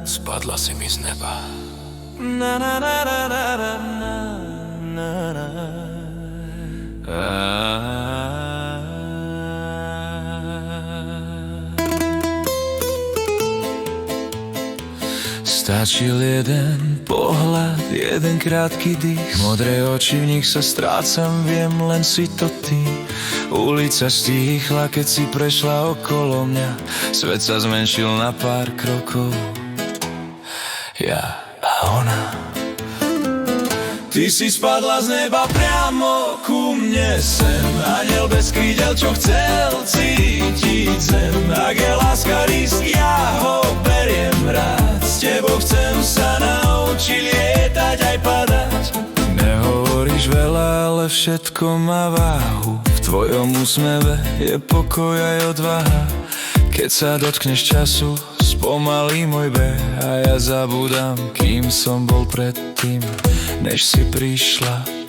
Spadla si mi z neba. Stačil jeden pohľad, jeden krátky dých. Modré oči, v nich sa strácam, viem, len si to ty. Ulica stíchla, keď si prešla okolo mňa. Svet sa zmenšil na pár krokov. Ja a ona. Ty si spadla z neba priamo ku mne sem. Anjel bez krídel, čo chcel cítiť zem. Ak je láska risk, ja ho beriem rád. S tebou chcem sa naučiť lietať aj padať. Nehovoríš veľa, ale všetko má váhu. V tvojom úsmeve je pokoj aj odvaha. Keď sa dotkneš času, spomalí môj beh. A ja zabudám, kým som bol predtým, než si prišla.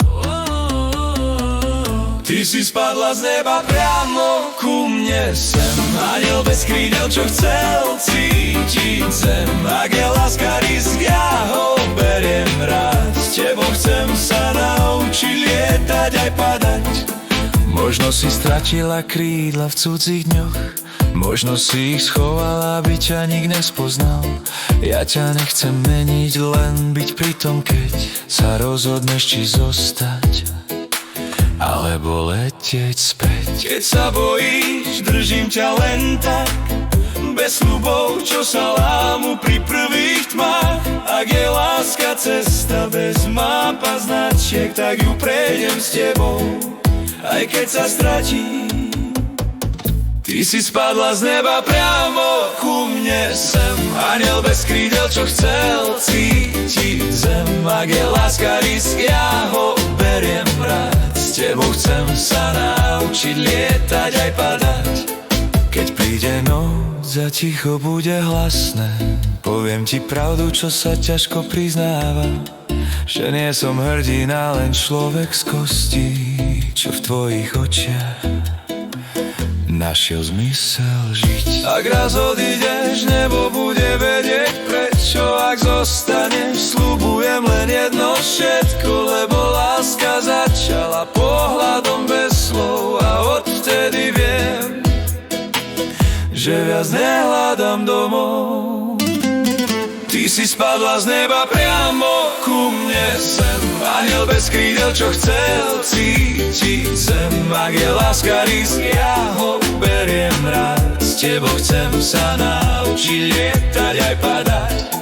Ty si spadla z neba priamo ku mne sem. Anjel bez krídel, čo chcel cítiť zem. Ak je láska risk, ja ho beriem rád. S tebou chcem sa naučiť lietať aj padať. Možno si stratila krídla v cudzích dňoch, možno si ich schovala, aby ťa nik nespoznal. Ja ťa nechcem meniť, len byť pri tom, keď sa rozhodneš, či zostať alebo letieť späť. Keď sa bojíš, držím ťa len tak, bez sľubov, čo sa lámu pri prvých tmách. Ak je láska cesta bez map a značiek, tak ju prejdem s tebou, aj keď sa stratí. Ty si spadla z neba priamo ku mne sem. Anjel bez krídel, čo chcel cítiť zem. Ak je láska risk, ja ho beriem rád. S tebou chcem sa naučiť lietať aj padať. Keď príde noc a ticho bude hlasné, poviem ti pravdu, čo sa ťažko priznáva. Že nie som hrdina, len človek z kostí, čo v tvojich očiach našiel zmysel žiť. Ak raz odídeš, nebo bude vedieť prečo. Ak zostaneš, sľubujem len jedno všetko, lebo láska začala pohľadom bez slov. A odvtedy viem, že viac nehľadám domov. Ty si spadla z neba priamo ku mne sem. Anjel bez krídel, čo chcel cítiť zem. Ak je láska risk, ja ho beriem rád. S tebou chcem sa naučiť lietať aj padať.